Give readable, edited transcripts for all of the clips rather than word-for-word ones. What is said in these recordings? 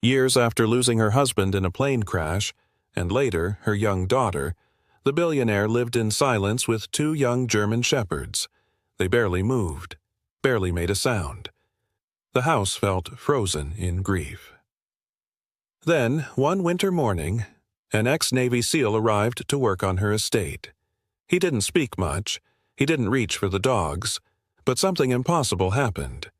Years after losing her husband in a plane crash, and later her young daughter, the billionaire lived in silence with 2 young German shepherds. They barely moved, barely made a sound. The house felt frozen in grief. Then, one winter morning, an ex-Navy SEAL arrived to work on her estate. He didn't speak much, he didn't reach for the dogs, but something impossible happened.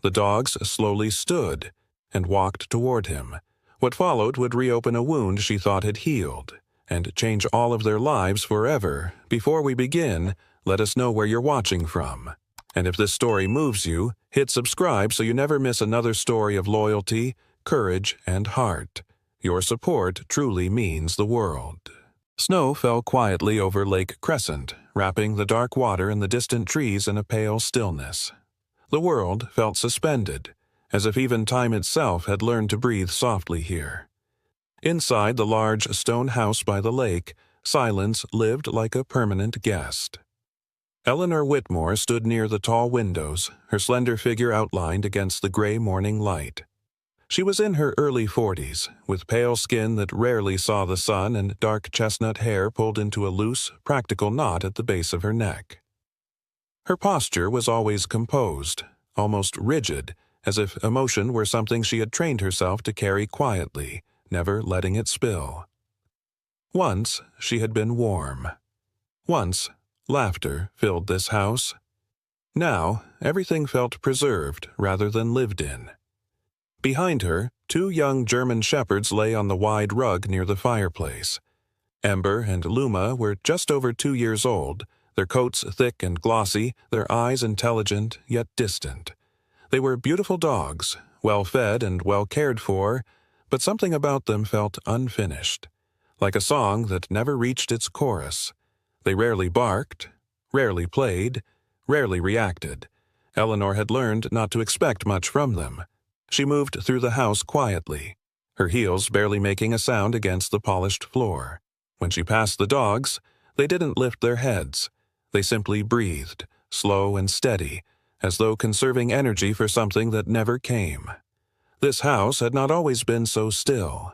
The dogs slowly stood and walked toward him. What followed would reopen a wound she thought had healed, and change all of their lives forever. Before we begin, let us know where you're watching from. And if this story moves you, hit subscribe so you never miss another story of loyalty, courage, and heart. Your support truly means the world. Snow fell quietly over Lake Crescent, wrapping the dark water and the distant trees in a pale stillness. The world felt suspended, as if even time itself had learned to breathe softly here. Inside the large stone house by the lake, silence lived like a permanent guest. Eleanor Whitmore stood near the tall windows, her slender figure outlined against the gray morning light. She was in her early 40s, with pale skin that rarely saw the sun and dark chestnut hair pulled into a loose, practical knot at the base of her neck. Her posture was always composed, almost rigid, as if emotion were something she had trained herself to carry quietly, never letting it spill. Once she had been warm. Once laughter filled this house. Now everything felt preserved rather than lived in. Behind her, 2 young German shepherds lay on the wide rug near the fireplace. Ember and Luma were just over 2 years old, their coats thick and glossy, their eyes intelligent yet distant. They were beautiful dogs, well fed and well cared for, but something about them felt unfinished, like a song that never reached its chorus. They rarely barked, rarely played, rarely reacted. Eleanor had learned not to expect much from them. She moved through the house quietly, her heels barely making a sound against the polished floor. When she passed the dogs, they didn't lift their heads. They simply breathed, slow and steady, as though conserving energy for something that never came. This house had not always been so still.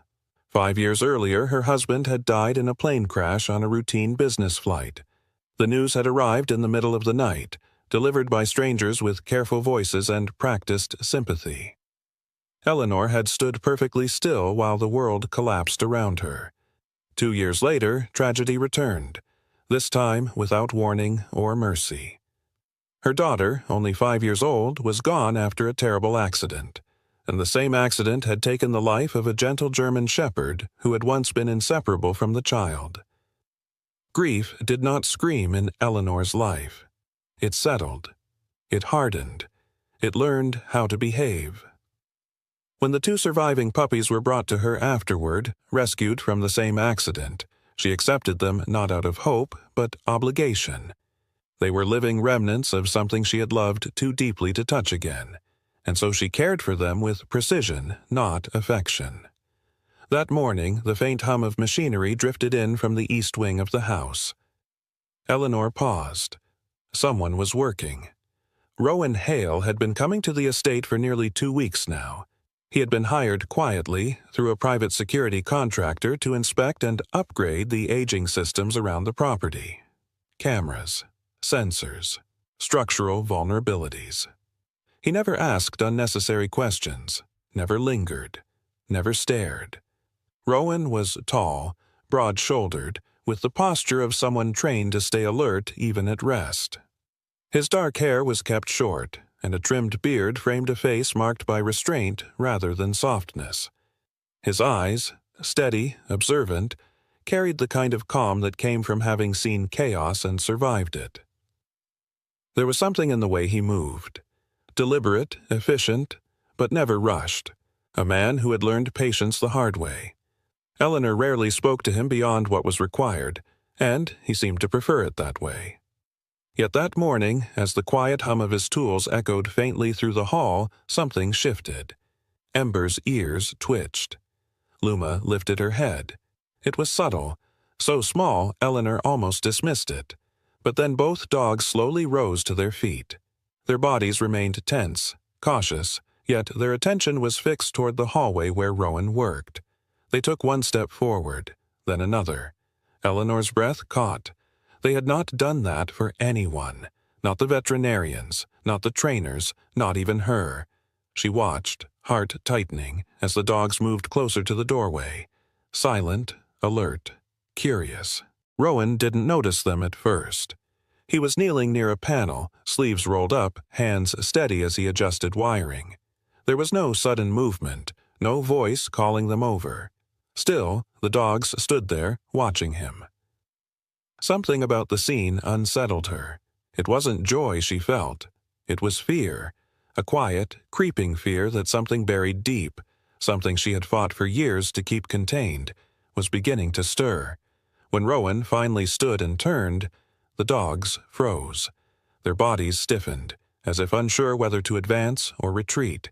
5 years earlier, her husband had died in a plane crash on a routine business flight. The news had arrived in the middle of the night, delivered by strangers with careful voices and practiced sympathy. Eleanor had stood perfectly still while the world collapsed around her. 2 years later, tragedy returned, this time without warning or mercy. Her daughter, only 5 years old, was gone after a terrible accident, and the same accident had taken the life of a gentle German shepherd who had once been inseparable from the child. Grief did not scream in Eleanor's life. It settled. It hardened. It learned how to behave. When the 2 surviving puppies were brought to her afterward, rescued from the same accident, she accepted them not out of hope, but obligation. They were living remnants of something she had loved too deeply to touch again, and so she cared for them with precision, not affection. That morning, the faint hum of machinery drifted in from the east wing of the house. Eleanor paused. Someone was working. Rowan Hale had been coming to the estate for nearly 2 weeks now. He had been hired quietly through a private security contractor to inspect and upgrade the aging systems around the property. Cameras, sensors, structural vulnerabilities. He never asked unnecessary questions, never lingered, never stared. Rowan was tall, broad-shouldered, with the posture of someone trained to stay alert even at rest. His dark hair was kept short, and a trimmed beard framed a face marked by restraint rather than softness. His eyes, steady, observant, carried the kind of calm that came from having seen chaos and survived it. There was something in the way he moved. Deliberate, efficient, but never rushed. A man who had learned patience the hard way. Eleanor rarely spoke to him beyond what was required, and he seemed to prefer it that way. Yet that morning, as the quiet hum of his tools echoed faintly through the hall, something shifted. Ember's ears twitched. Luma lifted her head. It was subtle, so small Eleanor almost dismissed it. But then both dogs slowly rose to their feet. Their bodies remained tense, cautious, Yet their attention was fixed toward the hallway where Rowan worked. They took one step forward, then another. Eleanor's breath caught. They had not done that for anyone. Not the veterinarians, not the trainers, not even her. She watched, heart tightening, as the dogs moved closer to the doorway. Silent, alert, curious. Rowan didn't notice them at first. He was kneeling near a panel, sleeves rolled up, hands steady as he adjusted wiring. There was no sudden movement, no voice calling them over. Still, the dogs stood there, watching him. Something about the scene unsettled her. It wasn't joy she felt. It was fear, a quiet, creeping fear that something buried deep, something she had fought for years to keep contained, was beginning to stir. When Rowan finally stood and turned, the dogs froze. Their bodies stiffened, as if unsure whether to advance or retreat.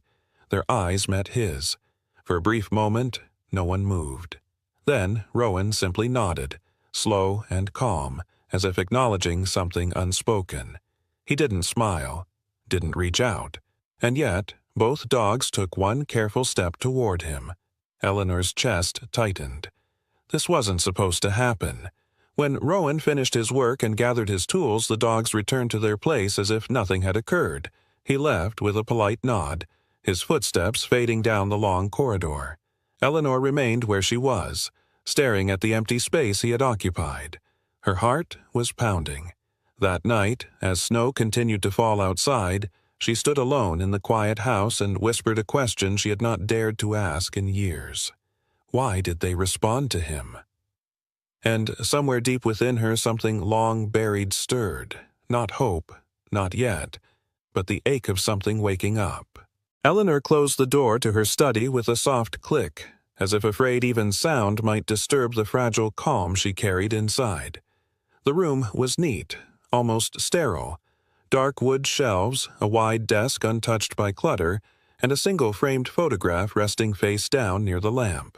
Their eyes met his. For a brief moment, no one moved. Then Rowan simply nodded, slow and calm, as if acknowledging something unspoken. He didn't smile, didn't reach out, and yet both dogs took one careful step toward him. Eleanor's chest tightened. This wasn't supposed to happen. When Rowan finished his work and gathered his tools, the dogs returned to their place as if nothing had occurred. He left with a polite nod, his footsteps fading down the long corridor. Eleanor remained where she was, staring at the empty space he had occupied. Her heart was pounding. That night, as snow continued to fall outside, she stood alone in the quiet house and whispered a question she had not dared to ask in years. Why did they respond to him? And somewhere deep within her something long buried stirred. Not hope, not yet, but the ache of something waking up. Eleanor closed the door to her study with a soft click, as if afraid even sound might disturb the fragile calm she carried inside. The room was neat, almost sterile. Dark wood shelves, a wide desk untouched by clutter, and a single framed photograph resting face down near the lamp.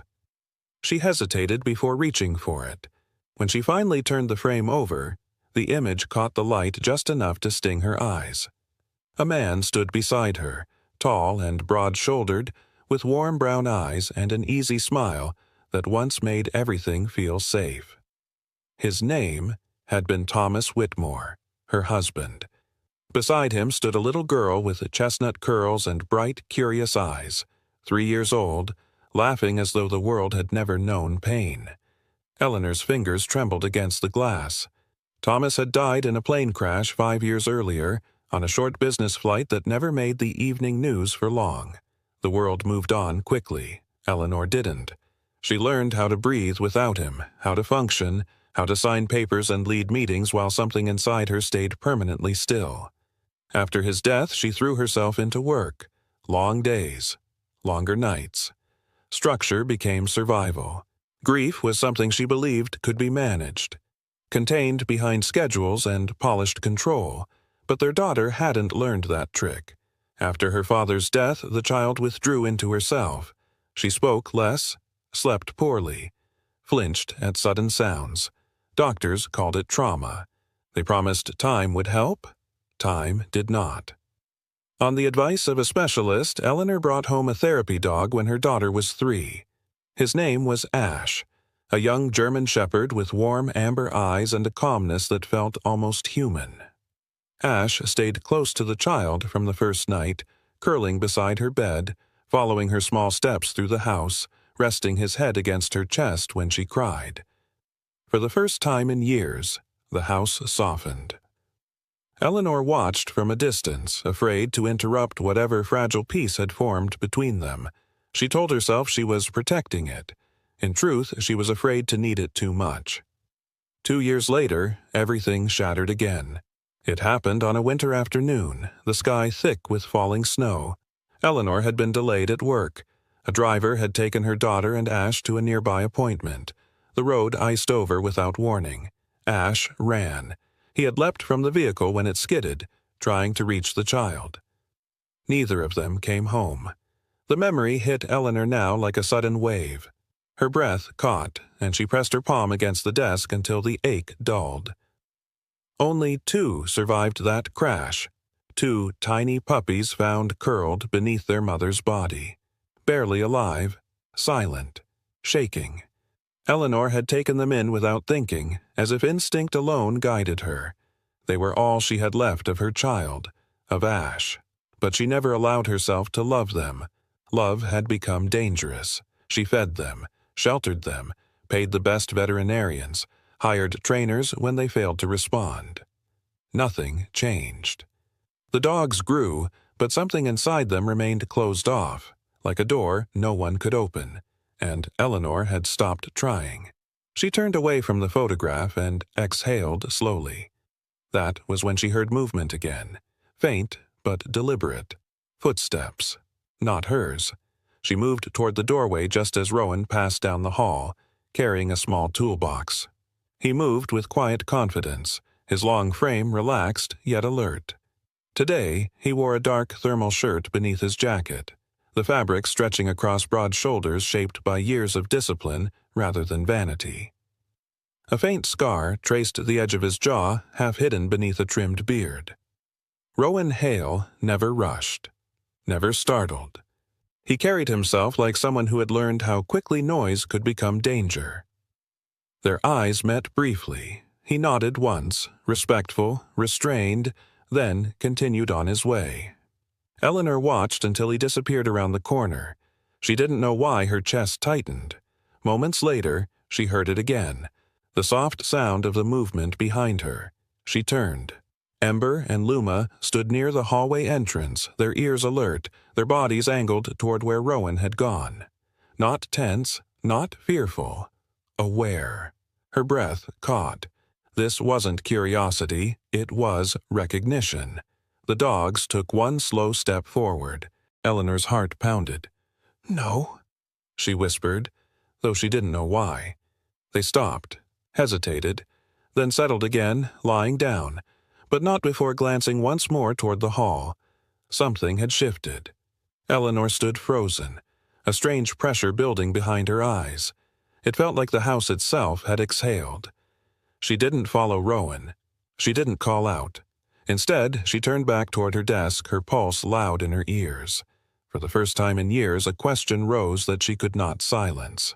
She hesitated before reaching for it. When she finally turned the frame over, the image caught the light just enough to sting her eyes. A man stood beside her, tall and broad-shouldered, with warm brown eyes and an easy smile that once made everything feel safe. His name had been Thomas Whitmore, her husband. Beside him stood a little girl with chestnut curls and bright, curious eyes, 3 years old, laughing as though the world had never known pain. Eleanor's fingers trembled against the glass. Thomas had died in a plane crash 5 years earlier, on a short business flight that never made the evening news for long. The world moved on quickly. Eleanor didn't. She learned how to breathe without him, how to function, how to sign papers and lead meetings while something inside her stayed permanently still. After his death, she threw herself into work. Long days, longer nights. Structure became survival. Grief was something she believed could be managed, contained behind schedules and polished control, but their daughter hadn't learned that trick. After her father's death, the child withdrew into herself. She spoke less, slept poorly, flinched at sudden sounds. Doctors called it trauma. They promised time would help. Time did not. On the advice of a specialist, Eleanor brought home a therapy dog when her daughter was 3. His name was Ash, a young German shepherd with warm amber eyes and a calmness that felt almost human. Ash stayed close to the child from the first night, curling beside her bed, following her small steps through the house, resting his head against her chest when she cried. For the first time in years, the house softened. Eleanor watched from a distance, afraid to interrupt whatever fragile peace had formed between them. She told herself she was protecting it. In truth, she was afraid to need it too much. 2 years later, everything shattered again. It happened on a winter afternoon, the sky thick with falling snow. Eleanor had been delayed at work. A driver had taken her daughter and Ash to a nearby appointment. The road iced over without warning. Ash ran. He had leapt from the vehicle when it skidded, trying to reach the child. Neither of them came home. The memory hit Eleanor now like a sudden wave. Her breath caught, and she pressed her palm against the desk until the ache dulled. Only 2 survived that crash. 2 tiny puppies found curled beneath their mother's body, barely alive, silent, shaking. Eleanor had taken them in without thinking, as if instinct alone guided her. They were all she had left of her child, of Ash. But she never allowed herself to love them. Love had become dangerous. She fed them, sheltered them, paid the best veterinarians, hired trainers when they failed to respond. Nothing changed. The dogs grew, but something inside them remained closed off, like a door no one could open, and Eleanor had stopped trying. She turned away from the photograph and exhaled slowly. That was when she heard movement again, faint but deliberate. Footsteps, not hers. She moved toward the doorway just as Rowan passed down the hall, carrying a small toolbox. He moved with quiet confidence, his long frame relaxed yet alert. Today, he wore a dark thermal shirt beneath his jacket, the fabric stretching across broad shoulders shaped by years of discipline rather than vanity. A faint scar traced the edge of his jaw, half hidden beneath a trimmed beard. Rowan Hale never rushed, never startled. He carried himself like someone who had learned how quickly noise could become danger. Their eyes met briefly. He nodded once, respectful, restrained, then continued on his way. Eleanor watched until he disappeared around the corner. She didn't know why her chest tightened. Moments later, she heard it again, the soft sound of the movement behind her. She turned. Ember and Luma stood near the hallway entrance, their ears alert, their bodies angled toward where Rowan had gone. Not tense, not fearful. Aware. Her breath caught. This wasn't curiosity, it was recognition. The dogs took one slow step forward. Eleanor's heart pounded. "No," she whispered, though she didn't know why. They stopped, hesitated, then settled again, lying down, but not before glancing once more toward the hall. Something had shifted. Eleanor stood frozen, a strange pressure building behind her eyes. It felt like the house itself had exhaled. She didn't follow Rowan. She didn't call out. Instead, she turned back toward her desk, her pulse loud in her ears. For the first time in years, a question rose that she could not silence.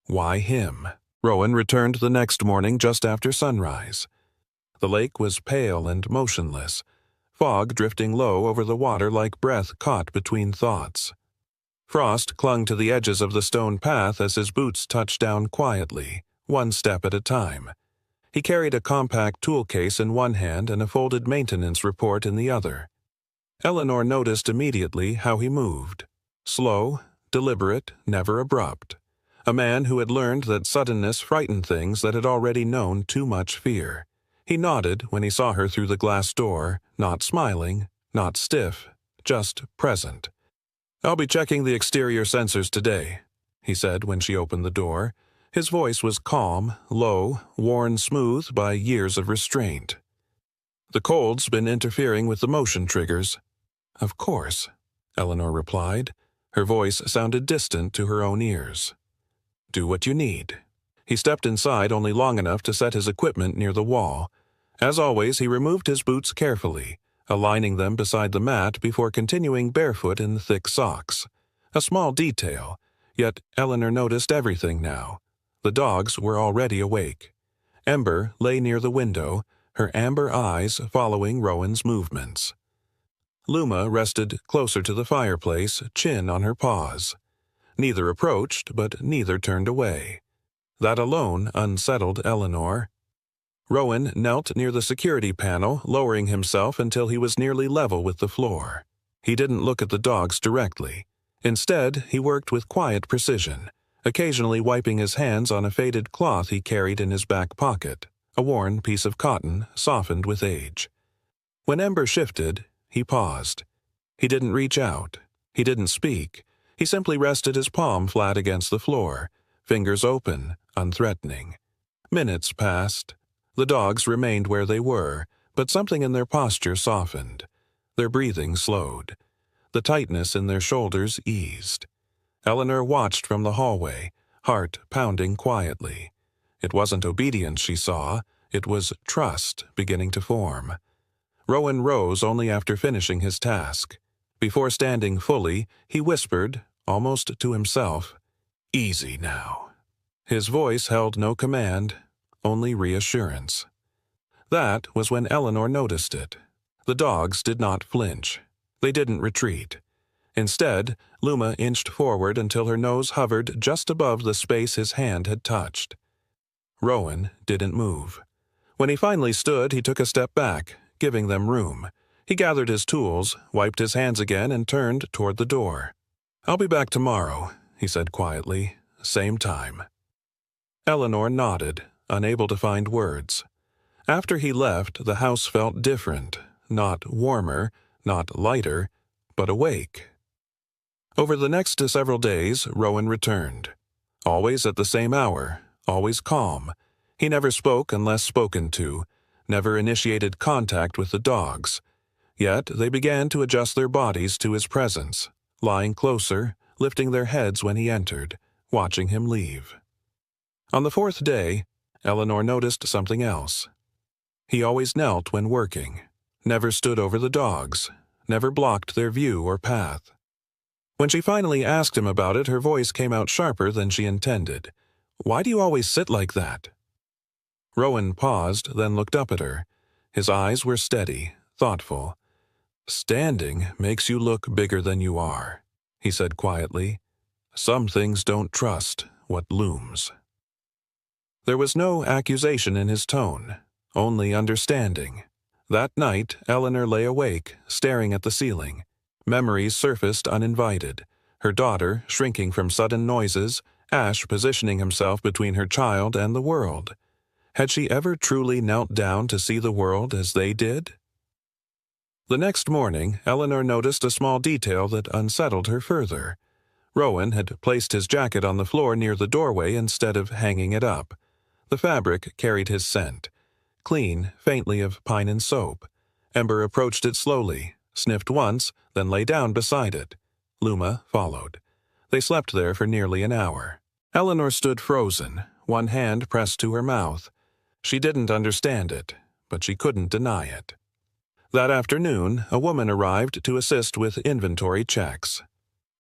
Why him? Rowan returned the next morning just after sunrise. The lake was pale and motionless, fog drifting low over the water like breath caught between thoughts. Frost clung to the edges of the stone path as his boots touched down quietly, one step at a time. He carried a compact tool case in one hand and a folded maintenance report in the other. Eleanor noticed immediately how he moved. Slow, deliberate, never abrupt. A man who had learned that suddenness frightened things that had already known too much fear. He nodded when he saw her through the glass door, not smiling, not stiff, just present. "I'll be checking the exterior sensors today," he said when she opened the door. His voice was calm, low, worn smooth by years of restraint. "The cold's been interfering with the motion triggers." "Of course," Eleanor replied. Her voice sounded distant to her own ears. "Do what you need." He stepped inside only long enough to set his equipment near the wall. As always, he removed his boots carefully, aligning them beside the mat before continuing barefoot in the thick socks. A small detail, yet Eleanor noticed everything now. The dogs were already awake. Ember lay near the window, her amber eyes following Rowan's movements. Luma rested closer to the fireplace, chin on her paws. Neither approached, but neither turned away. That alone unsettled Eleanor. Rowan knelt near the security panel, lowering himself until he was nearly level with the floor. He didn't look at the dogs directly. Instead, he worked with quiet precision, occasionally wiping his hands on a faded cloth he carried in his back pocket, a worn piece of cotton softened with age. When Ember shifted, he paused. He didn't reach out. He didn't speak. He simply rested his palm flat against the floor, fingers open, unthreatening. Minutes passed. The dogs remained where they were, but something in their posture softened. Their breathing slowed. The tightness in their shoulders eased. Eleanor watched from the hallway, heart pounding quietly. It wasn't obedience she saw, it was trust beginning to form. Rowan rose only after finishing his task. Before standing fully, he whispered, almost to himself, "Easy now." His voice held no command, only reassurance. That was when Eleanor noticed it. The dogs did not flinch. They didn't retreat. Instead, Luma inched forward until her nose hovered just above the space his hand had touched. Rowan didn't move. When he finally stood, he took a step back, giving them room. He gathered his tools, wiped his hands again, and turned toward the door. "I'll be back tomorrow," he said quietly. "Same time." Eleanor nodded, unable to find words. After he left, the house felt different, not warmer, not lighter, but awake. Over the next several days, Rowan returned. Always at the same hour, always calm. He never spoke unless spoken to, never initiated contact with the dogs. Yet they began to adjust their bodies to his presence, lying closer, lifting their heads when he entered, watching him leave. On the fourth day, Eleanor noticed something else. He always knelt when working, never stood over the dogs, never blocked their view or path. When she finally asked him about it, her voice came out sharper than she intended. "Why do you always sit like that?" Rowan paused, then looked up at her. His eyes were steady, thoughtful. "Standing makes you look bigger than you are," he said quietly. "Some things don't trust what looms." There was no accusation in his tone, only understanding. That night, Eleanor lay awake, staring at the ceiling. Memories surfaced uninvited. Her daughter, shrinking from sudden noises, Ash positioning himself between her child and the world. Had she ever truly knelt down to see the world as they did? The next morning, Eleanor noticed a small detail that unsettled her further. Rowan had placed his jacket on the floor near the doorway instead of hanging it up. The fabric carried his scent, clean, faintly of pine and soap. Ember approached it slowly, sniffed once, then lay down beside it. Luma followed. They slept there for nearly an hour. Eleanor stood frozen, one hand pressed to her mouth. She didn't understand it, but she couldn't deny it. That afternoon, a woman arrived to assist with inventory checks.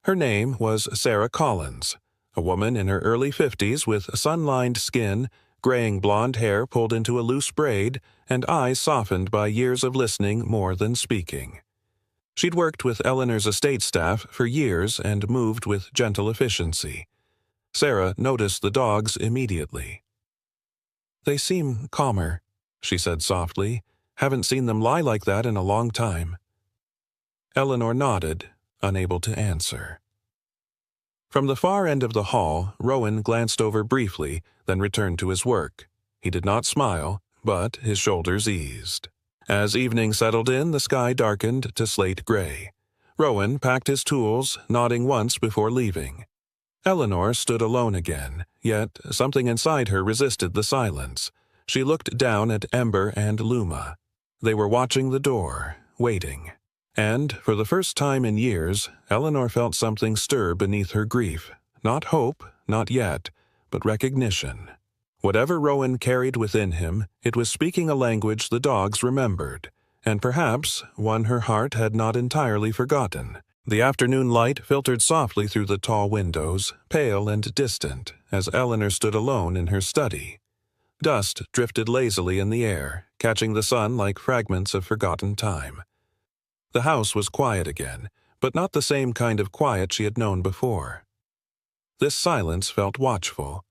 Her name was Sarah Collins, a woman in her early 50s with sun-lined skin, graying blonde hair pulled into a loose braid, and eyes softened by years of listening more than speaking. She'd worked with Eleanor's estate staff for years and moved with gentle efficiency. Sarah noticed the dogs immediately. "They seem calmer," she said softly. "Haven't seen them lie like that in a long time." Eleanor nodded, unable to answer. From the far end of the hall, Rowan glanced over briefly, then returned to his work. He did not smile, but his shoulders eased. As evening settled in, the sky darkened to slate gray. Rowan packed his tools, nodding once before leaving. Eleanor stood alone again, yet something inside her resisted the silence. She looked down at Ember and Luma. They were watching the door, waiting. And, for the first time in years, Eleanor felt something stir beneath her grief. Not hope, not yet, but recognition. Whatever Rowan carried within him, it was speaking a language the dogs remembered, and perhaps one her heart had not entirely forgotten. The afternoon light filtered softly through the tall windows, pale and distant, as Eleanor stood alone in her study. Dust drifted lazily in the air, catching the sun like fragments of forgotten time. The house was quiet again, but not the same kind of quiet she had known before. This silence felt watchful.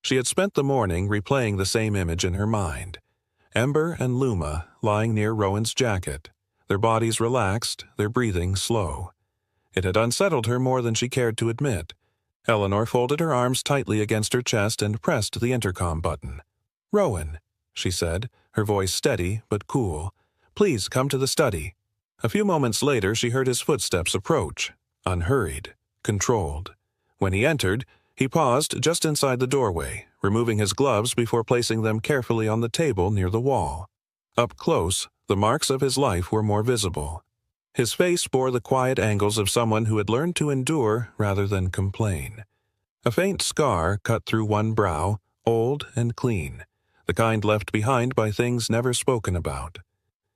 She had spent the morning replaying the same image in her mind. Ember and Luma lying near Rowan's jacket, their bodies relaxed, their breathing slow. It had unsettled her more than she cared to admit. Eleanor folded her arms tightly against her chest and pressed the intercom button. "Rowan," she said, her voice steady but cool. "Please come to the study." A few moments later she heard his footsteps approach, unhurried, controlled. When he entered, he paused just inside the doorway, removing his gloves before placing them carefully on the table near the wall. Up close, the marks of his life were more visible. His face bore the quiet angles of someone who had learned to endure rather than complain. A faint scar cut through one brow, old and clean, the kind left behind by things never spoken about.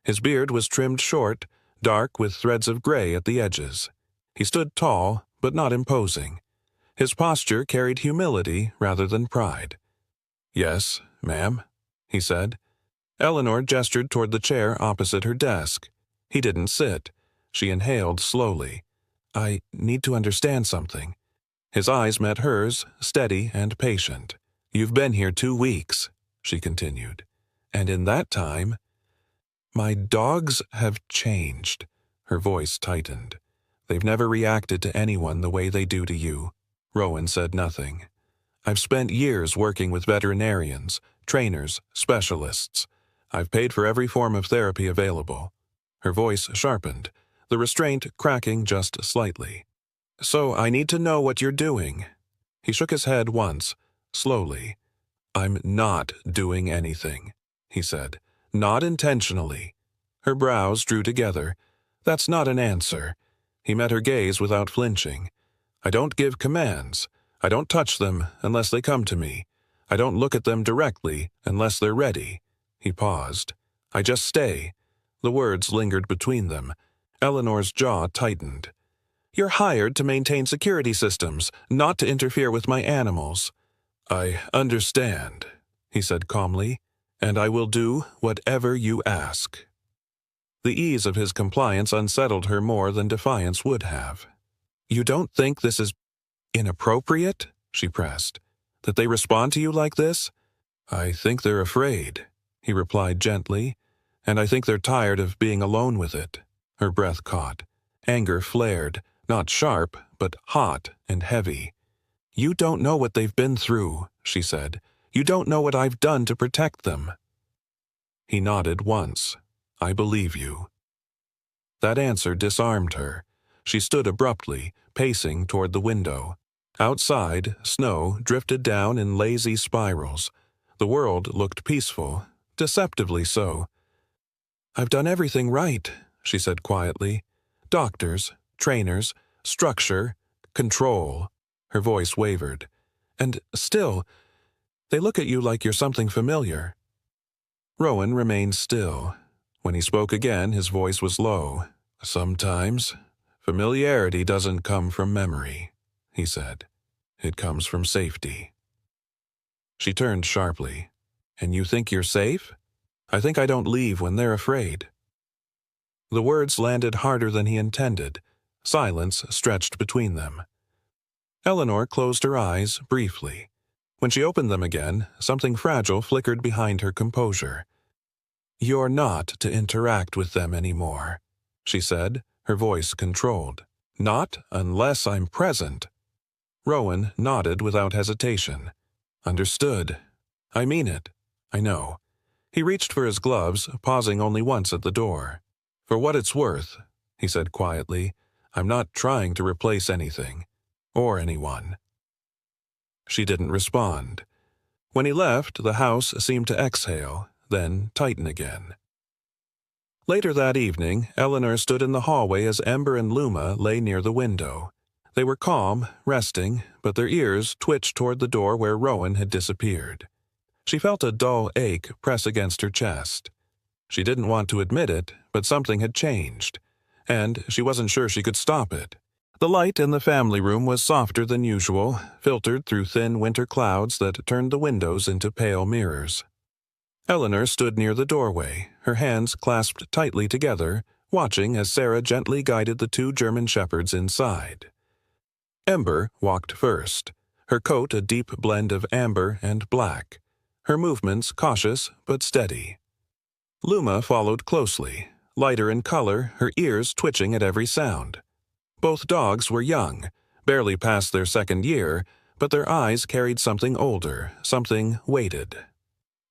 His beard was trimmed short, dark with threads of gray at the edges. He stood tall, but not imposing. His posture carried humility rather than pride. "Yes, ma'am," he said. Eleanor gestured toward the chair opposite her desk. He didn't sit. She inhaled slowly. "I need to understand something." His eyes met hers, steady and patient. "You've been here 2 weeks," she continued. "And in that time—" "My dogs have changed." Her voice tightened. "They've never reacted to anyone the way they do to you." Rowan said nothing. "I've spent years working with veterinarians, trainers, specialists. I've paid for every form of therapy available." Her voice sharpened, the restraint cracking just slightly. "So I need to know what you're doing." He shook his head once, slowly. "I'm not doing anything," he said. "Not intentionally." Her brows drew together. "That's not an answer." He met her gaze without flinching. "I don't give commands. I don't touch them unless they come to me. I don't look at them directly unless they're ready." He paused. "I just stay." The words lingered between them. Eleanor's jaw tightened. "You're hired to maintain security systems, not to interfere with my animals." "I understand," he said calmly, "and I will do whatever you ask." The ease of his compliance unsettled her more than defiance would have. "You don't think this is inappropriate?" she pressed. "That they respond to you like this?" "I think they're afraid," he replied gently, "and I think they're tired of being alone with it." Her breath caught. Anger flared, not sharp, but hot and heavy. "You don't know what they've been through," she said. "You don't know what I've done to protect them." He nodded once. "I believe you." That answer disarmed her. She stood abruptly, pacing toward the window. Outside, snow drifted down in lazy spirals. The world looked peaceful, deceptively so. "I've done everything right," she said quietly. "Doctors, trainers, structure, control." Her voice wavered. "And still, they look at you like you're something familiar." Rowan remained still. When he spoke again, his voice was low. "Sometimes familiarity doesn't come from memory," he said. "It comes from safety." She turned sharply. "And you think you're safe?" "I think I don't leave when they're afraid." The words landed harder than he intended. Silence stretched between them. Eleanor closed her eyes briefly. When she opened them again, something fragile flickered behind her composure. "You're not to interact with them anymore," she said, her voice controlled. "Not unless I'm present." Rowan nodded without hesitation. "Understood. I mean it. I know." He reached for his gloves, pausing only once at the door. "For what it's worth," he said quietly, "I'm not trying to replace anything. Or anyone." She didn't respond. When he left, the house seemed to exhale, then tighten again. Later that evening, Eleanor stood in the hallway as Ember and Luma lay near the window. They were calm, resting, but their ears twitched toward the door where Rowan had disappeared. She felt a dull ache press against her chest. She didn't want to admit it, but something had changed, and she wasn't sure she could stop it. The light in the family room was softer than usual, filtered through thin winter clouds that turned the windows into pale mirrors. Eleanor stood near the doorway, her hands clasped tightly together, watching as Sarah gently guided the 2 German shepherds inside. Ember walked first, her coat a deep blend of amber and black, her movements cautious but steady. Luma followed closely, lighter in color, her ears twitching at every sound. Both dogs were young, barely past their 2nd year, but their eyes carried something older, something weighted.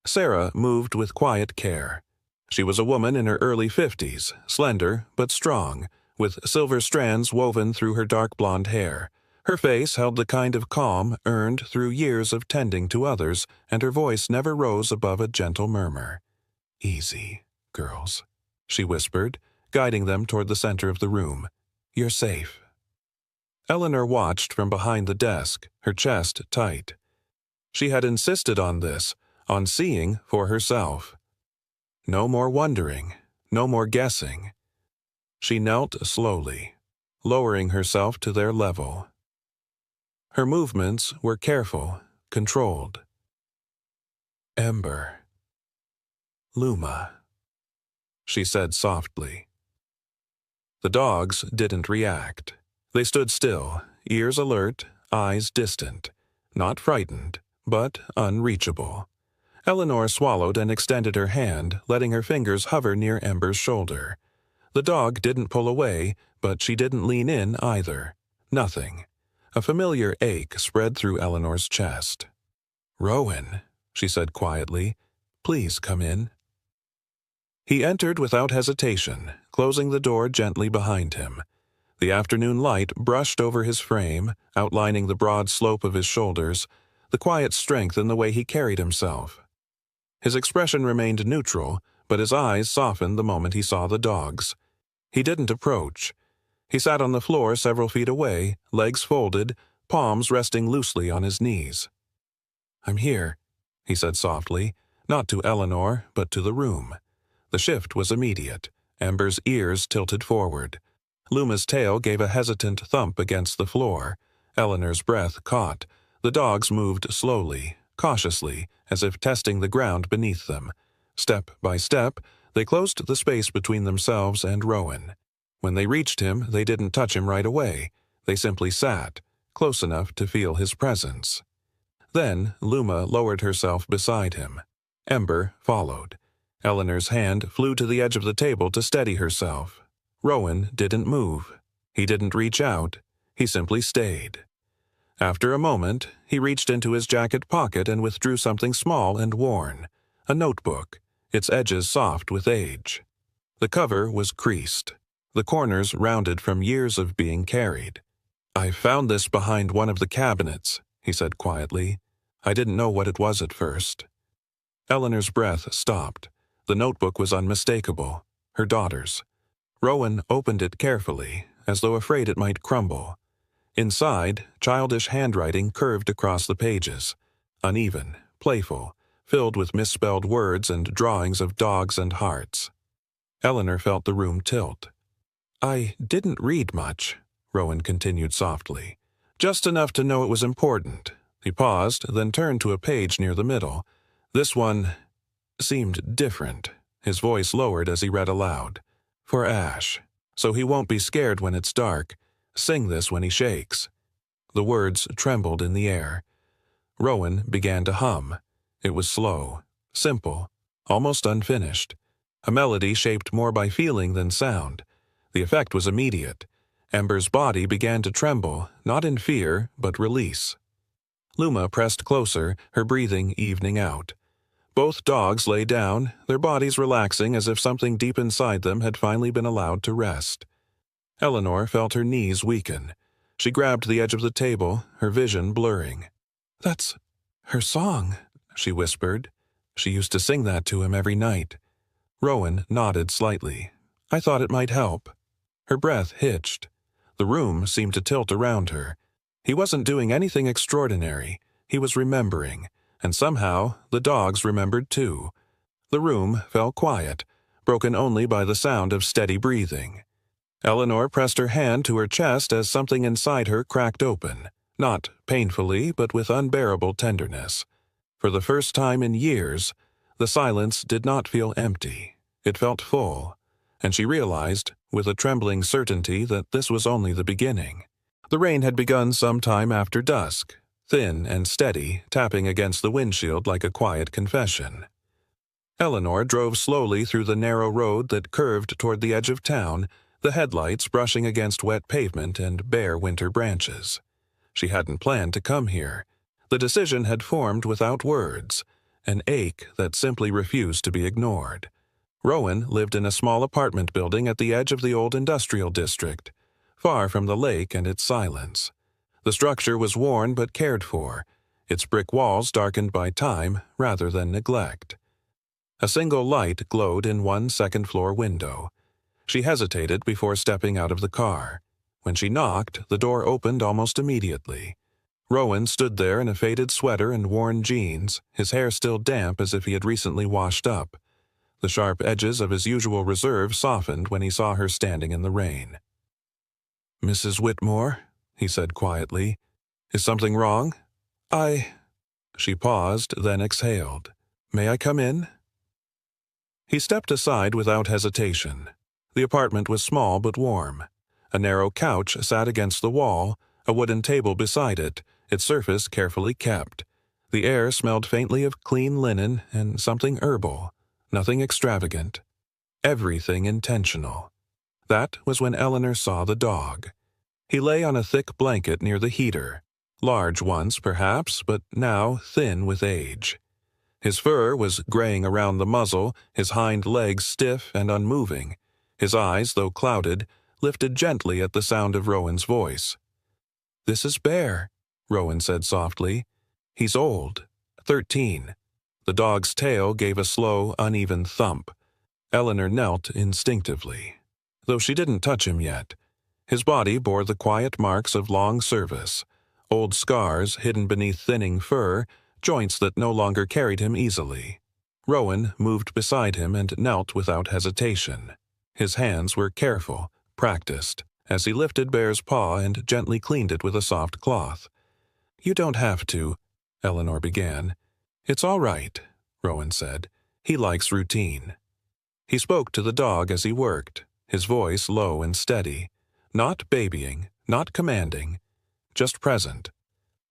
Sarah moved with quiet care. She was a woman in her early 50s, slender but strong, with silver strands woven through her dark blonde hair. Her face held the kind of calm earned through years of tending to others, and her voice never rose above a gentle murmur. "Easy, girls," she whispered, guiding them toward the center of the room. "You're safe." Eleanor watched from behind the desk, her chest tight. She had insisted on this, on seeing for herself. No more wondering, No more guessing. She knelt slowly, lowering herself to their level. Her movements were careful, controlled. "Ember. Luma," she said softly. The dogs didn't react. They stood still, ears alert, eyes distant, not frightened, but unreachable. Eleanor swallowed and extended her hand, letting her fingers hover near Ember's shoulder. The dog didn't pull away, but she didn't lean in either. Nothing. A familiar ache spread through Eleanor's chest. "Rowan," she said quietly, "please come in." He entered without hesitation, closing the door gently behind him. The afternoon light brushed over his frame, outlining the broad slope of his shoulders, the quiet strength in the way he carried himself. His expression remained neutral, but his eyes softened the moment he saw the dogs. He didn't approach. He sat on the floor several feet away, legs folded, palms resting loosely on his knees. "I'm here," he said softly, not to Eleanor, but to the room. The shift was immediate. Ember's ears tilted forward. Luma's tail gave a hesitant thump against the floor. Eleanor's breath caught. The dogs moved slowly, cautiously, as if testing the ground beneath them. Step by step, they closed the space between themselves and Rowan. When they reached him, they didn't touch him right away. They simply sat, close enough to feel his presence. Then Luma lowered herself beside him. Ember followed. Eleanor's hand flew to the edge of the table to steady herself. Rowan didn't move. He didn't reach out. He simply stayed. After a moment, he reached into his jacket pocket and withdrew something small and worn. A notebook, its edges soft with age. The cover was creased, the corners rounded from years of being carried. "I found this behind one of the cabinets," he said quietly. "I didn't know what it was at first." Eleanor's breath stopped. The notebook was unmistakable. Her daughter's. Rowan opened it carefully, as though afraid it might crumble. Inside, childish handwriting curved across the pages. Uneven, playful, filled with misspelled words and drawings of dogs and hearts. Eleanor felt the room tilt. "I didn't read much," Rowan continued softly. "Just enough to know it was important." He paused, then turned to a page near the middle. This one seemed different. His voice lowered as he read aloud. "For Ash, so he won't be scared when it's dark. Sing this when he shakes." The words trembled in the air. Rowan began to hum. It was slow, simple, almost unfinished. A melody shaped more by feeling than sound. The effect was immediate. Ember's body began to tremble, not in fear, but release. Luma pressed closer, her breathing evening out. Both dogs lay down, their bodies relaxing as if something deep inside them had finally been allowed to rest. Eleanor felt her knees weaken. She grabbed the edge of the table, her vision blurring. "That's her song," she whispered. She used to sing that to him every night. Rowan nodded slightly. "I thought it might help." Her breath hitched. The room seemed to tilt around her. He wasn't doing anything extraordinary. He was remembering. And somehow, the dogs remembered too. The room fell quiet, broken only by the sound of steady breathing. Eleanor pressed her hand to her chest as something inside her cracked open, not painfully, but with unbearable tenderness. For the first time in years, the silence did not feel empty. It felt full, and she realized, with a trembling certainty, that this was only the beginning. The rain had begun some time after dusk, thin and steady, tapping against the windshield like a quiet confession. Eleanor drove slowly through the narrow road that curved toward the edge of town, the headlights brushing against wet pavement and bare winter branches. She hadn't planned to come here. The decision had formed without words, an ache that simply refused to be ignored. Rowan lived in a small apartment building at the edge of the old industrial district, far from the lake and its silence. The structure was worn but cared for, its brick walls darkened by time rather than neglect. A single light glowed in one second-floor window. She hesitated before stepping out of the car. When she knocked, the door opened almost immediately. Rowan stood there in a faded sweater and worn jeans, his hair still damp as if he had recently washed up. The sharp edges of his usual reserve softened when he saw her standing in the rain. "Mrs. Whitmore," he said quietly, "is something wrong? She paused, then exhaled. "May I come in?" He stepped aside without hesitation. The apartment was small but warm. A narrow couch sat against the wall, a wooden table beside it, its surface carefully kept. The air smelled faintly of clean linen and something herbal, nothing extravagant. Everything intentional. That was when Eleanor saw the dog. He lay on a thick blanket near the heater. Large once, perhaps, but now thin with age. His fur was graying around the muzzle, his hind legs stiff and unmoving. His eyes, though clouded, lifted gently at the sound of Rowan's voice. "This is Bear," Rowan said softly. "He's old, 13. The dog's tail gave a slow, uneven thump. Eleanor knelt instinctively, though she didn't touch him yet. His body bore the quiet marks of long service, old scars hidden beneath thinning fur, joints that no longer carried him easily. Rowan moved beside him and knelt without hesitation. His hands were careful, practiced, as he lifted Bear's paw and gently cleaned it with a soft cloth. "You don't have to," Eleanor began. "It's all right," Rowan said. "He likes routine." He spoke to the dog as he worked, his voice low and steady. Not babying, not commanding, just present.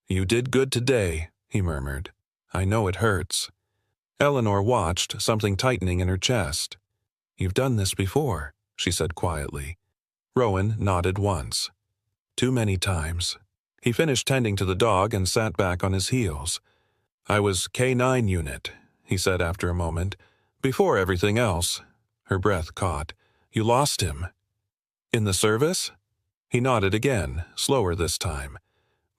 "You did good today," he murmured. "I know it hurts." Eleanor watched, something tightening in her chest. "You've done this before," she said quietly. Rowan nodded once. "Too many times." He finished tending to the dog and sat back on his heels. "I was K9 unit," he said after a moment. "Before everything else." Her breath caught. "You lost him." "In the service?" He nodded again, slower this time.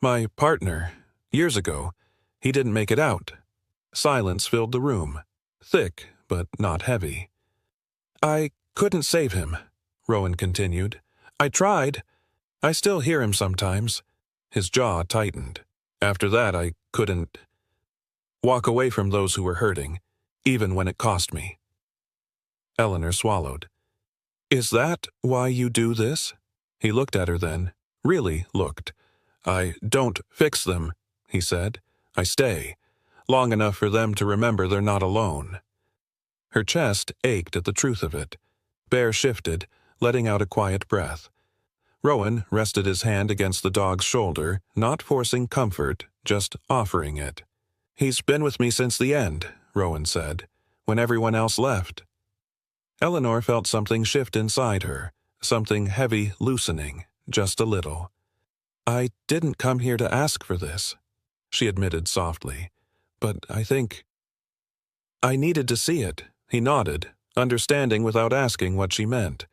"My partner, years ago, he didn't make it out." Silence filled the room, thick but not heavy. "I couldn't save him," Rowan continued. "I tried. I still hear him sometimes." His jaw tightened. "After that, I couldn't walk away from those who were hurting, even when it cost me." Eleanor swallowed. "Is that why you do this?" He looked at her then, really looked. "I don't fix them," he said. "I stay, long enough for them to remember they're not alone." Her chest ached at the truth of it. Bear shifted, letting out a quiet breath. Rowan rested his hand against the dog's shoulder, not forcing comfort, just offering it. "He's been with me since the end," Rowan said, "when everyone else left." Eleanor felt something shift inside her, something heavy loosening, just a little. "I didn't come here to ask for this," she admitted softly. "But I think I needed to see it." He nodded, understanding without asking what she meant.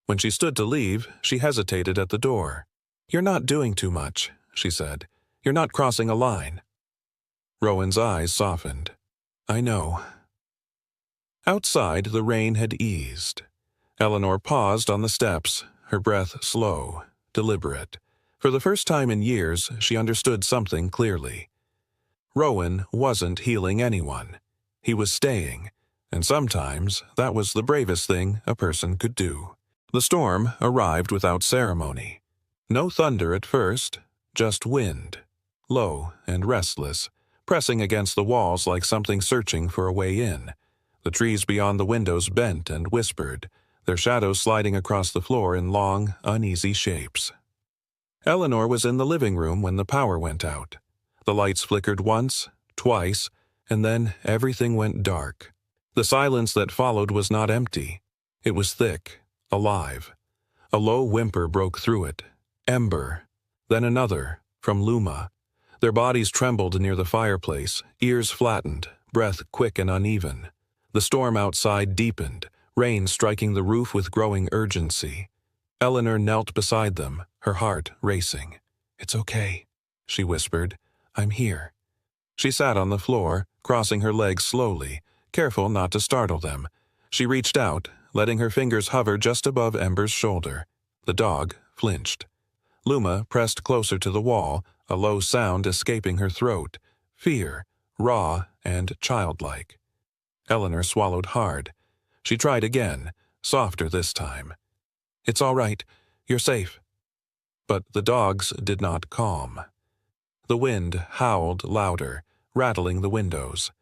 When she stood to leave, she hesitated at the door. "You're not doing too much," she said. "You're not crossing a line." Rowan's eyes softened. "I know." Outside, the rain had eased. Eleanor paused on the steps, her breath slow, deliberate. For the first time in years, she understood something clearly. Rowan wasn't healing anyone. He was staying, and sometimes that was the bravest thing a person could do. The storm arrived without ceremony. No thunder at first, just wind, low and restless, pressing against the walls like something searching for a way in. The trees beyond the windows bent and whispered, their shadows sliding across the floor in long, uneasy shapes. Eleanor was in the living room when the power went out. The lights flickered once, twice, and then everything went dark. The silence that followed was not empty. It was thick, alive. A low whimper broke through it. Ember. Then another, from Luma. Their bodies trembled near the fireplace, ears flattened, breath quick and uneven. The storm outside deepened, rain striking the roof with growing urgency. Eleanor knelt beside them, her heart racing. "It's okay," she whispered. "I'm here." She sat on the floor, crossing her legs slowly, careful not to startle them. She reached out, letting her fingers hover just above Ember's shoulder. The dog flinched. Luma pressed closer to the wall, a low sound escaping her throat. Fear, raw and childlike. Eleanor swallowed hard. She tried again, softer this time. "It's all right. You're safe." But the dogs did not calm. The wind howled louder, rattling the windows.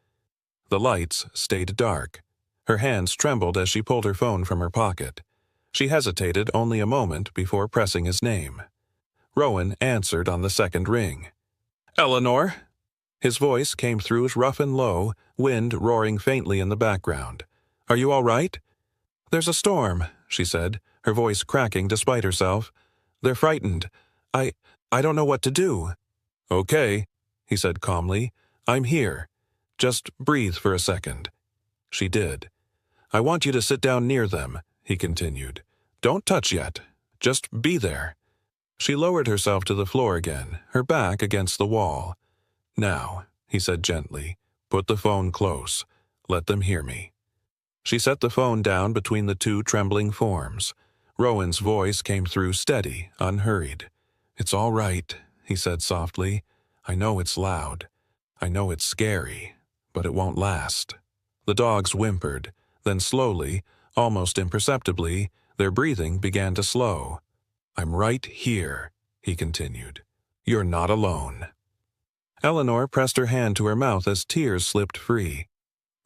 The lights stayed dark. Her hands trembled as she pulled her phone from her pocket. She hesitated only a moment before pressing his name. Rowan answered on the second ring. "Eleanor?" His voice came through as rough and low, wind roaring faintly in the background. "Are you all right?" "There's a storm," she said, her voice cracking despite herself. "They're frightened. I don't know what to do." "Okay," he said calmly. "I'm here. Just breathe for a second." She did. "I want you to sit down near them," he continued. "Don't touch yet. Just be there." She lowered herself to the floor again, her back against the wall. "Now," he said gently, "put the phone close. Let them hear me." She set the phone down between the two trembling forms. Rowan's voice came through steady, unhurried. "It's all right," he said softly. "I know it's loud. I know it's scary, but it won't last." The dogs whimpered. Then slowly, almost imperceptibly, their breathing began to slow. "I'm right here," he continued. "You're not alone." Eleanor pressed her hand to her mouth as tears slipped free.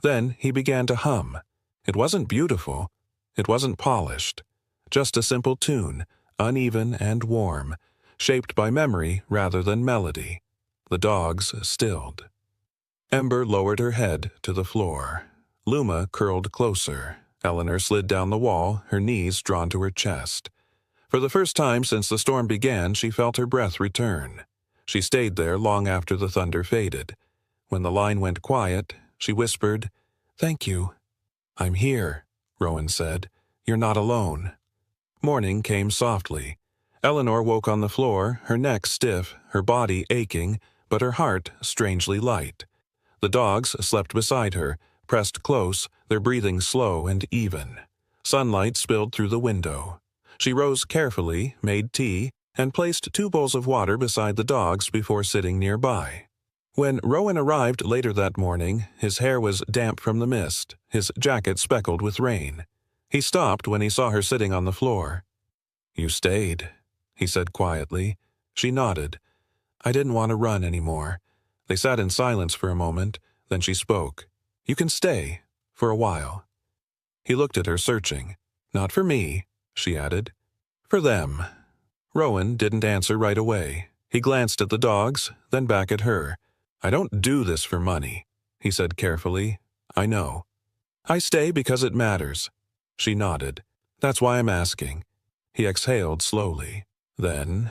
Then he began to hum. It wasn't beautiful. It wasn't polished. Just a simple tune, uneven and warm, shaped by memory rather than melody. The dogs stilled. Ember lowered her head to the floor. Luma curled closer. Eleanor slid down the wall, her knees drawn to her chest. For the first time since the storm began, she felt her breath return. She stayed there long after the thunder faded. When the line went quiet, she whispered, "Thank you." "I'm here," Rowan said. "You're not alone." Morning came softly. Eleanor woke on the floor, her neck stiff, her body aching, but her heart strangely light. The dogs slept beside her, pressed close, their breathing slow and even. Sunlight spilled through the window. She rose carefully, made tea, and placed 2 bowls of water beside the dogs before sitting nearby. When Rowan arrived later that morning, his hair was damp from the mist, his jacket speckled with rain. He stopped when he saw her sitting on the floor. "You stayed," he said quietly. She nodded. "I didn't want to run anymore." They sat in silence for a moment, then she spoke. "You can stay, for a while." He looked at her, searching. "Not for me," she added. "For them." Rowan didn't answer right away. He glanced at the dogs, then back at her. "I don't do this for money," he said carefully. "I know. I stay because it matters." She nodded. "That's why I'm asking." He exhaled slowly. Then,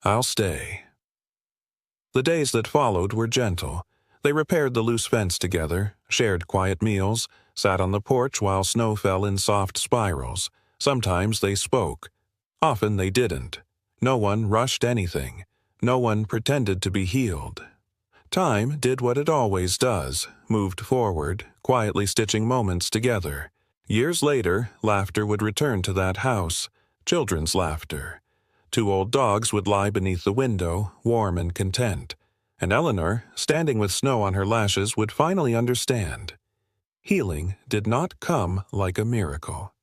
"I'll stay." The days that followed were gentle. They repaired the loose fence together, shared quiet meals, sat on the porch while snow fell in soft spirals. Sometimes they spoke. Often they didn't. No one rushed anything. No one pretended to be healed. Time did what it always does, moved forward, quietly stitching moments together. Years later, laughter would return to that house, children's laughter. 2 old dogs would lie beneath the window, warm and content. And Eleanor, standing with snow on her lashes, would finally understand. Healing did not come like a miracle.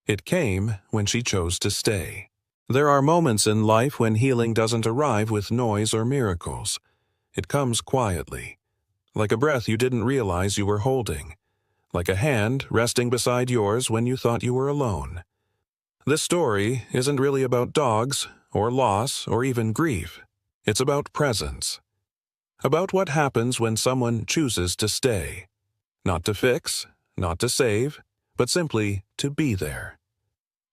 It came when she chose to stay. There are moments in life when healing doesn't arrive with noise or miracles. It comes quietly, like a breath you didn't realize you were holding, like a hand resting beside yours when you thought you were alone. This story isn't really about dogs, or loss, or even grief. It's about presence. About what happens when someone chooses to stay. Not to fix, not to save, but simply to be there.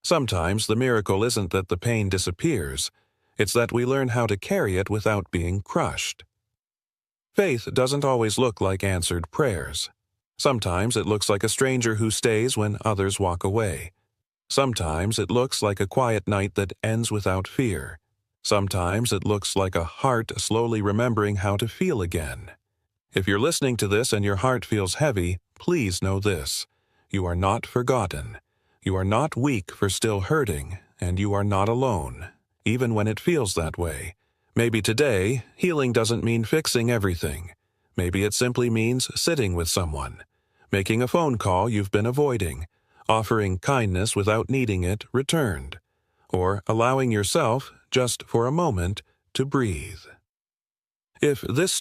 Sometimes the miracle isn't that the pain disappears, it's that we learn how to carry it without being crushed. Faith doesn't always look like answered prayers. Sometimes it looks like a stranger who stays when others walk away. Sometimes it looks like a quiet night that ends without fear. Sometimes it looks like a heart slowly remembering how to feel again. If you're listening to this and your heart feels heavy, please know this. You are not forgotten. You are not weak for still hurting, and you are not alone, even when it feels that way. Maybe today, healing doesn't mean fixing everything. Maybe it simply means sitting with someone. making a phone call you've been avoiding, offering kindness without needing it returned, or allowing yourself, just for a moment, to breathe. If this story